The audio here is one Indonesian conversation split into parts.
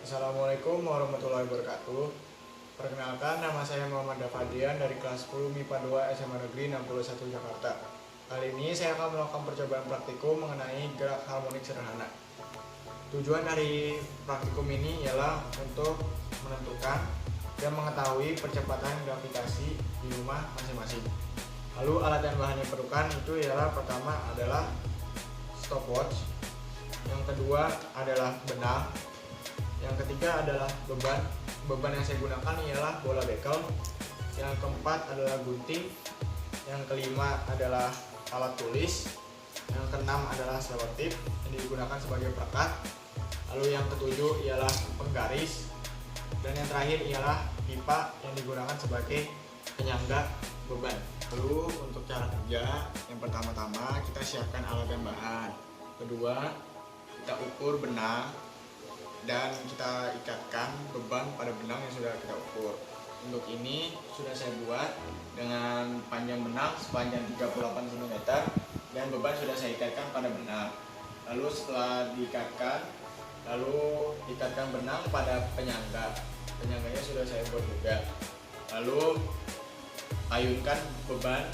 Assalamualaikum warahmatullahi wabarakatuh. Perkenalkan, nama saya Muhammad Dafadian dari kelas 10 MIPA 2 SMA Negeri 61 Jakarta. Kali ini saya akan melakukan percobaan praktikum mengenai gerak harmonik sederhana. Tujuan dari praktikum ini ialah untuk menentukan dan mengetahui percepatan gravitasi di rumah masing-masing. Lalu alat dan bahan yang diperlukan itu ialah pertama adalah stopwatch, yang kedua adalah benang, yang ketiga adalah beban yang saya gunakan ialah bola bekel, yang keempat adalah gunting, yang kelima adalah alat tulis, yang keenam adalah selotip yang digunakan sebagai perekat, lalu yang ketujuh ialah penggaris, dan yang terakhir ialah pipa yang digunakan sebagai penyangga beban. Lalu untuk cara kerja, yang pertama-tama kita siapkan alat dan bahan, kedua kita ukur benang dan kita ikatkan beban pada benang yang sudah kita ukur. Untuk ini sudah saya buat dengan panjang benang sepanjang 38 cm dan beban sudah saya ikatkan pada benang. Lalu setelah diikatkan, lalu ikatkan benang pada penyangga. Penyangganya sudah saya buat juga. Lalu ayunkan beban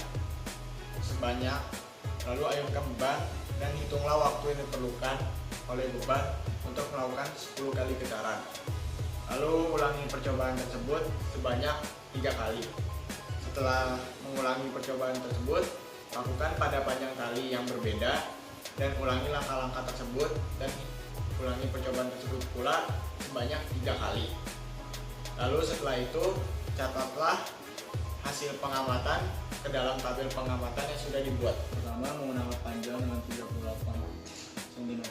ayunkan beban dan hitunglah waktu yang diperlukan oleh beban untuk melakukan 10 kali getaran. Lalu ulangi percobaan tersebut sebanyak 3 kali. Setelah mengulangi percobaan tersebut, lakukan pada panjang tali yang berbeda dan ulangi langkah-langkah tersebut dan ulangi percobaan tersebut pula sebanyak 3 kali. Lalu setelah itu catatlah hasil pengamatan ke dalam tabel pengamatan yang sudah dibuat. Pertama, menggunakan panjang dengan 38 cm.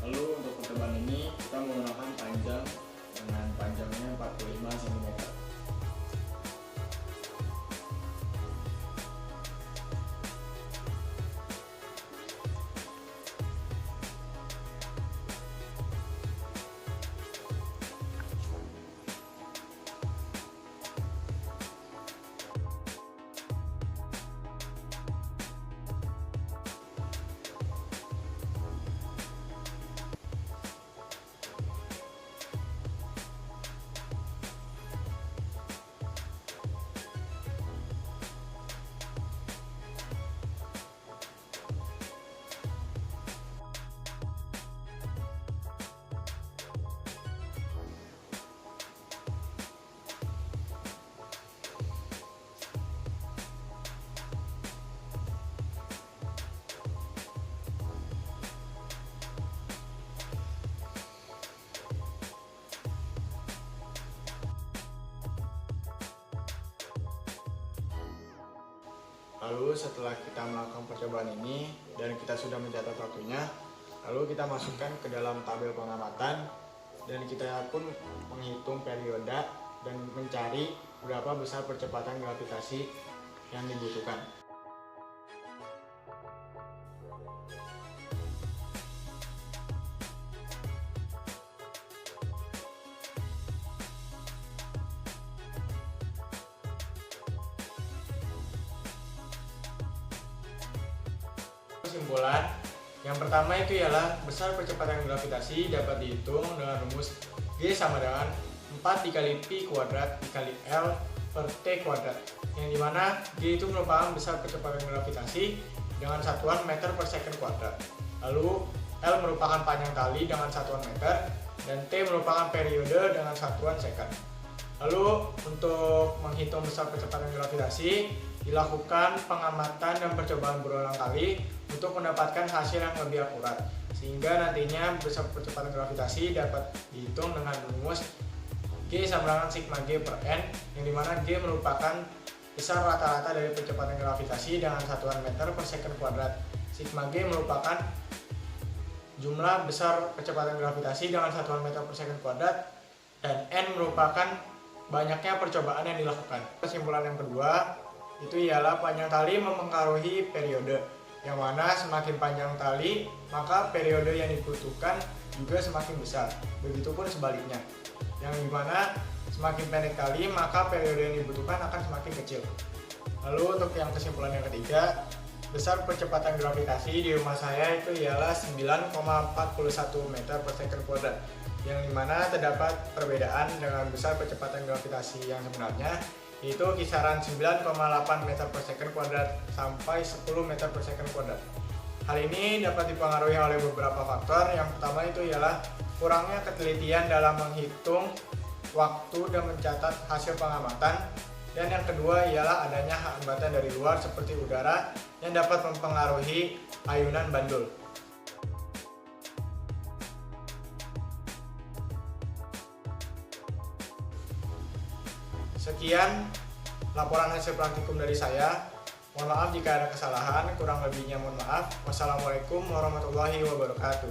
Lalu untuk pertemuan ini kita menggunakan panjang dengan panjangnya 45 cm. Lalu setelah kita melakukan percobaan ini dan kita sudah mencatat waktunya, lalu kita masukkan ke dalam tabel pengamatan dan kita pun menghitung periode dan mencari berapa besar percepatan gravitasi yang dibutuhkan. Kesimpulan yang pertama itu ialah besar percepatan gravitasi dapat dihitung dengan rumus G sama dengan 4 dikali Pi kuadrat dikali L per T kuadrat, yang dimana G itu merupakan besar percepatan gravitasi dengan satuan meter per second kuadrat, lalu L merupakan panjang tali dengan satuan meter, dan T merupakan periode dengan satuan second. Lalu untuk menghitung besar percepatan gravitasi, dilakukan pengamatan dan percobaan berulang kali untuk mendapatkan hasil yang lebih akurat, sehingga nantinya besar percepatan gravitasi dapat dihitung dengan rumus G sama dengan sigma G per N, yang dimana G merupakan besar rata-rata dari percepatan gravitasi dengan satuan meter per second kuadrat. Sigma G merupakan jumlah besar percepatan gravitasi dengan satuan meter per second kuadrat, dan N merupakan banyaknya percobaan yang dilakukan. Kesimpulan yang kedua itu ialah panjang tali mempengaruhi periode, yang mana semakin panjang tali maka periode yang dibutuhkan juga semakin besar. Begitupun sebaliknya, yang dimana semakin pendek tali maka periode yang dibutuhkan akan semakin kecil. Lalu untuk yang kesimpulan yang ketiga, besar percepatan gravitasi di rumah saya itu ialah 9,41 meter per second kuadrat, yang dimana terdapat perbedaan dengan besar percepatan gravitasi yang sebenarnya, yaitu kisaran 9,8 meter per second kuadrat sampai 10 meter per second kuadrat. Hal ini dapat dipengaruhi oleh beberapa faktor. Yang pertama itu ialah kurangnya ketelitian dalam menghitung waktu dan mencatat hasil pengamatan, dan yang kedua ialah adanya hambatan dari luar seperti udara yang dapat mempengaruhi ayunan bandul. Sekian laporan hasil praktikum dari saya. Mohon maaf jika ada kesalahan, kurang lebihnya mohon maaf. Wassalamualaikum warahmatullahi wabarakatuh.